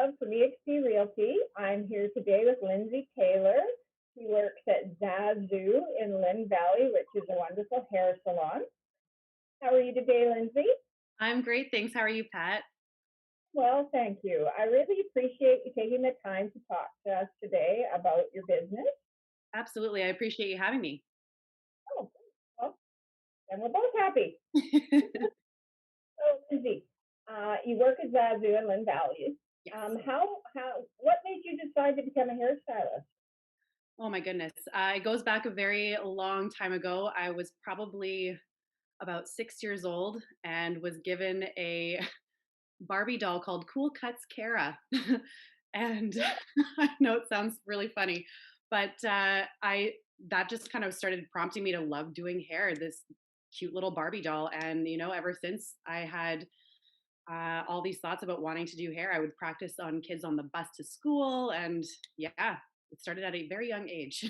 of Premier XP Realty. I'm here today with Lindsay Taylor. She works at Zazu in Lynn Valley, which is a wonderful hair salon. How are you today, Lindsay? I'm great, thanks. How are you, Pat? Well, thank you. I really appreciate you taking the time to talk to us today about your business. Absolutely. I appreciate you having me. Oh, well, then we're both happy. So, Lindsay, you work at Zazu in Lynn Valley. Yes. What made you decide to become a hairstylist? Oh my goodness. It goes back a very long time ago. I was probably about 6 years old and was given a Barbie doll called Cool Cuts Kara. And I know it sounds really funny, but I that just kind of started prompting me to love doing hair, this cute little Barbie doll. And, ever since I had all these thoughts about wanting to do hair. I would practice on kids on the bus to school. And yeah, it started at a very young age.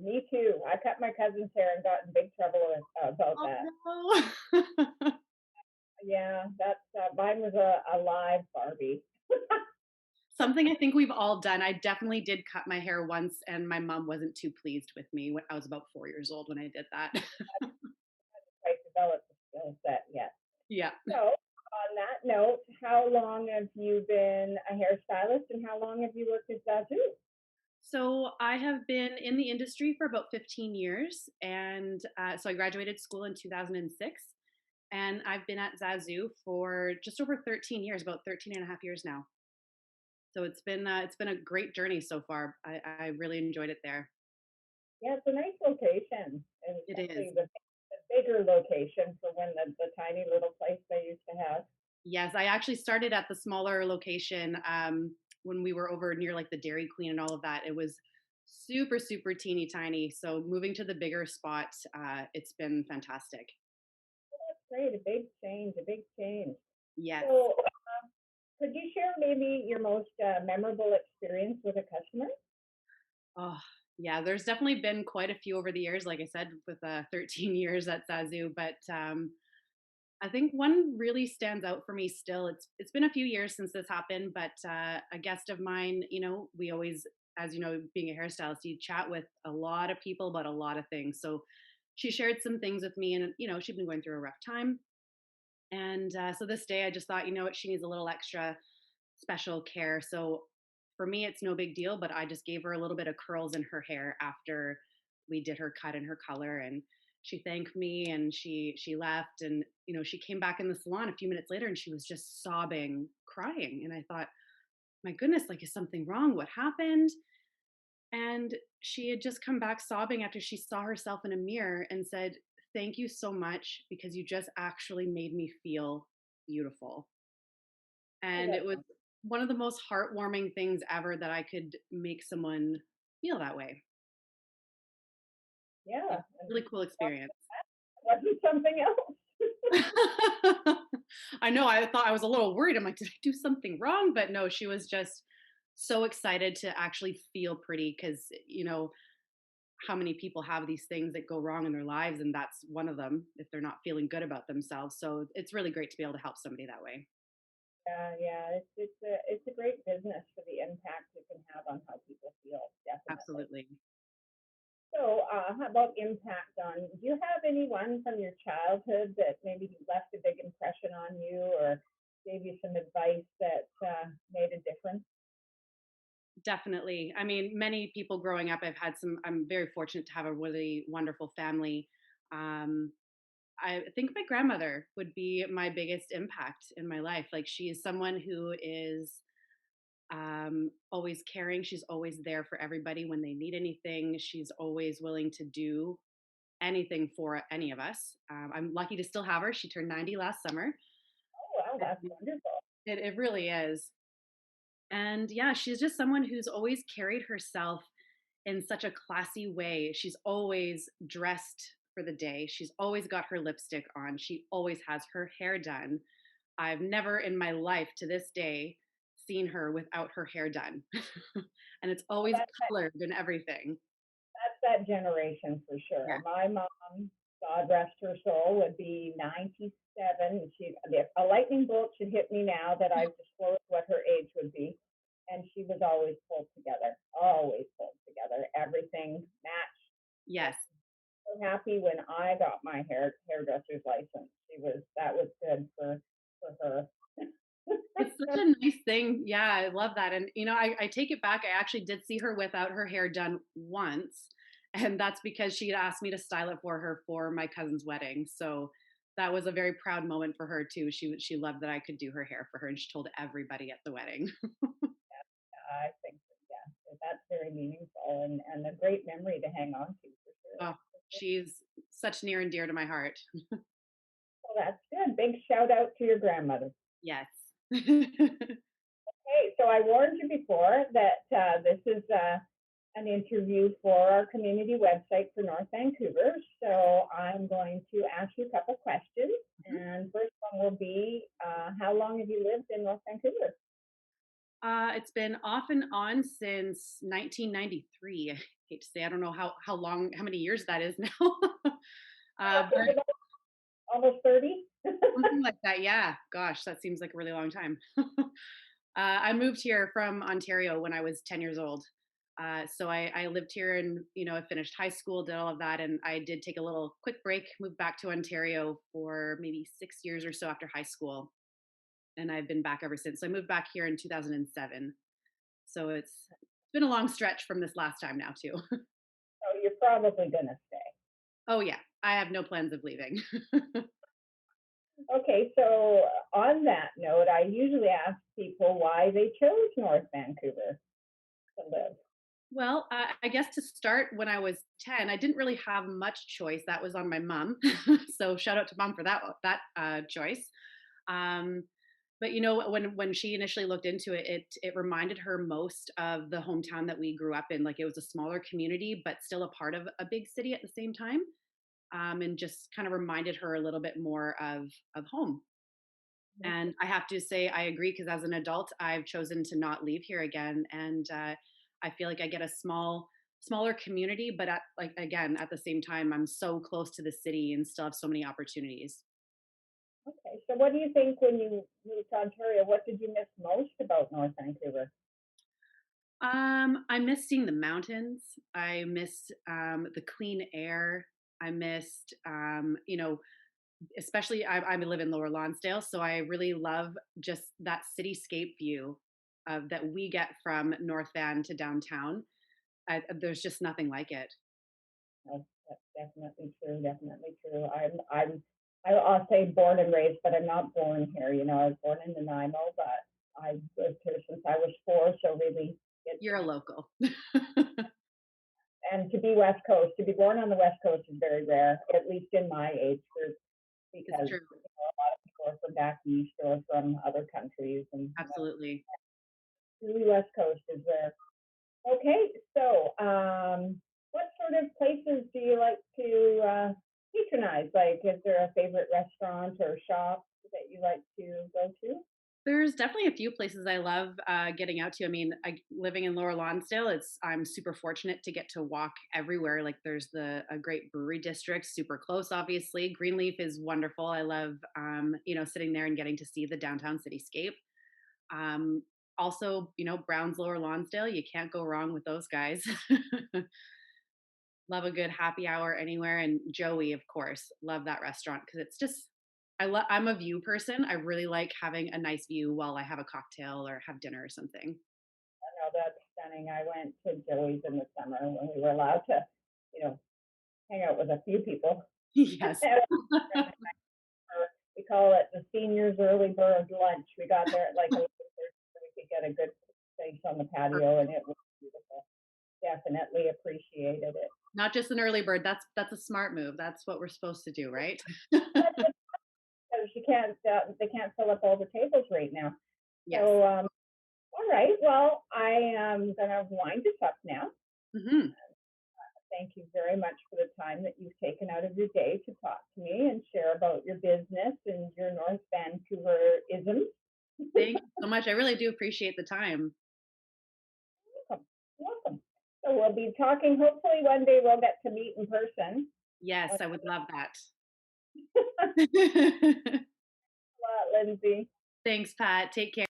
Me too. I cut my cousin's hair and got in big trouble about Oh, that. no. Yeah, that's mine was a live Barbie. Something I think we've all done. I definitely did cut my hair once, and my mom wasn't too pleased with me when I was about 4 years old when I did that. I developed the skill set yet. Yeah. So, on that note, how long have you been a hairstylist, and how long have you worked as Zazu? So I have been in the industry for about 15 years. And so I graduated school in 2006. And I've been at Zazu for just over 13 years, about 13 and a half years now. So it's been a great journey so far. I really enjoyed it there. Yeah, it's a nice location, and It is. especially the bigger location for when the tiny little place they used to have. Yes, I actually started at the smaller location when we were over near like the Dairy Queen and all of that. It was super, super teeny tiny. So moving to the bigger spot, it's been fantastic. That's great, a big change. Yes. So, could you share maybe your most memorable experience with a customer? Oh, yeah. There's definitely been quite a few over the years, like I said, with 13 years at Zazu. But I think one really stands out for me still. It's been a few years since this happened, but a guest of mine, we always, as you know, being a hairstylist, you chat with a lot of people about a lot of things. So she shared some things with me, and she'd been going through a rough time. And so this day, I just thought, you know what, she needs a little extra special care. So for me, it's no big deal, but I just gave her a little bit of curls in her hair after we did her cut and her color. And she thanked me and she left. And, she came back in the salon a few minutes later and she was just sobbing, crying. And I thought, my goodness, like, is something wrong? What happened? And she had just come back sobbing after she saw herself in a mirror and said, thank you so much because you just actually made me feel beautiful. Oh, And it was one of the most heartwarming things ever that I could make someone feel that way. yeah, Yeah, really cool experience. wasn't something else. I know, I thought I was a little worried. I'm like, "Did I do something wrong?" But no, she was just so excited to actually feel pretty because, how many people have these things that go wrong in their lives, and that's one of them if they're not feeling good about themselves. So it's really great to be able to help somebody that way. Yeah, it's a great business for the impact it can have on how people feel. Definitely. Absolutely. So, how about impact on? Do you have anyone from your childhood that maybe left a big impression on you, or gave you some advice that made a difference? Definitely. I mean, many people growing up, I'm very fortunate to have a really wonderful family. Um, I think my grandmother would be my biggest impact in my life. Like, she is someone who is always caring. She's always there for everybody when they need anything. She's always willing to do anything for any of us. I'm lucky to still have her. She turned 90 last summer. Oh, wow, that's And wonderful. it really is. And yeah, she's just someone who's always carried herself in such a classy way. She's always dressed for the day. She's always got her lipstick on. She always has her hair done. I've never in my life to this day seen her without her hair done. And it's Well, always colored and everything. that's that generation for sure. Yeah. My mom. God rest her soul, would be 97. A lightning bolt should hit me now that I've disclosed what her age would be. And she was always pulled together. Everything matched. Yes. So happy when I got my hairdresser's license. That was good for her. It's such a nice thing. Yeah, I love that. And, I take it back. I actually did see her without her hair done once. And that's because she had asked me to style it for her for my cousin's wedding. So that was a very proud moment for her too. She loved that I could do her hair for her, and she told everybody at the wedding. I think that's very meaningful and a great memory to hang on to for sure. Oh, she's such near and dear to my heart. Well, that's good. Big shout out to your grandmother. Yes. Hey, so I warned you before that this is an interview for our community website for North Vancouver. So I'm going to ask you a couple questions. And first one will be, how long have you lived in North Vancouver? It's been off and on since 1993. I hate to say, I don't know how long, how many years that is now. But Almost 30? something like that. Yeah. Gosh, that seems like a really long time. I moved here from Ontario when I was 10 years old. So I lived here and, I finished high school, did all of that. And I did take a little quick break, moved back to Ontario for maybe 6 years or so after high school. And I've been back ever since. So I moved back here in 2007. So it's been a long stretch from this last time now, too. So you're probably going to stay. Oh, yeah. I have no plans of leaving. Okay, so on that note, I usually ask people why they chose North Vancouver to live. Well, I guess to start, when I was 10, I didn't really have much choice. That was on my mom. So shout out to mom for that choice. Um, but when she initially looked into it, it reminded her most of the hometown that we grew up in. Like, it was a smaller community, but still a part of a big city at the same time, and just kind of reminded her a little bit more of home. And I have to say, I agree, because as an adult, I've chosen to not leave here again, and I feel like I get a smaller community, but like, again, at the same time, I'm so close to the city and still have so many opportunities. Okay, so what do you think when you moved to Ontario? What did you miss most about North Vancouver? I miss seeing the mountains. I miss the clean air. I missed, especially I live in Lower Lonsdale, so I really love just that cityscape view that we get from North Van to downtown. There's just nothing like it. That's definitely true. Definitely true. I'll say born and raised, but I'm not born here. I was born in Nanaimo, but I've lived here since I was 4. So really, it's You're a local. and to be West Coast, to be born on the West Coast is very rare, at least in my age group, It's because true. people are from back east or from other countries, and Absolutely. really West Coast is rare. Okay, so what sort of places do you like to patronize? Like, is there a favorite restaurant or shop that you like to go to? There's definitely a few places I love getting out to. I mean, living in Lower Lonsdale, I'm super fortunate to get to walk everywhere. Like, there's a great brewery district, super close. Obviously, Greenleaf is wonderful. I love sitting there and getting to see the downtown cityscape. Um, Also, Brown's Lower Lonsdale, you can't go wrong with those guys. Love a good happy hour anywhere, and Joey, of course, love that restaurant because it's just I'm a view person. I really like having a nice view while I have a cocktail or have dinner or something. No, that's stunning. I went to Joey's in the summer when we were allowed to, you know, hang out with a few people. Yes. We call it the seniors early bird lunch. We got there at like 11:30 so we could get a good space on the patio, and it was beautiful. Definitely appreciated it. Not just an early bird. That's a smart move. That's what we're supposed to do, right? Because they can't fill up all the tables right now. Yes. So, all right. Well, I am going to wind this up now. Hmm. Thank you very much for the time that you've taken out of your day to talk to me and share about your business and your North Vancouver isms. Thank you so much. I really do appreciate the time. Welcome. Welcome. So we'll be talking. Hopefully, one day we'll get to meet in person. Yes, Thanks I would love that. a lot, Lindsay. Thanks, Pat. Take care.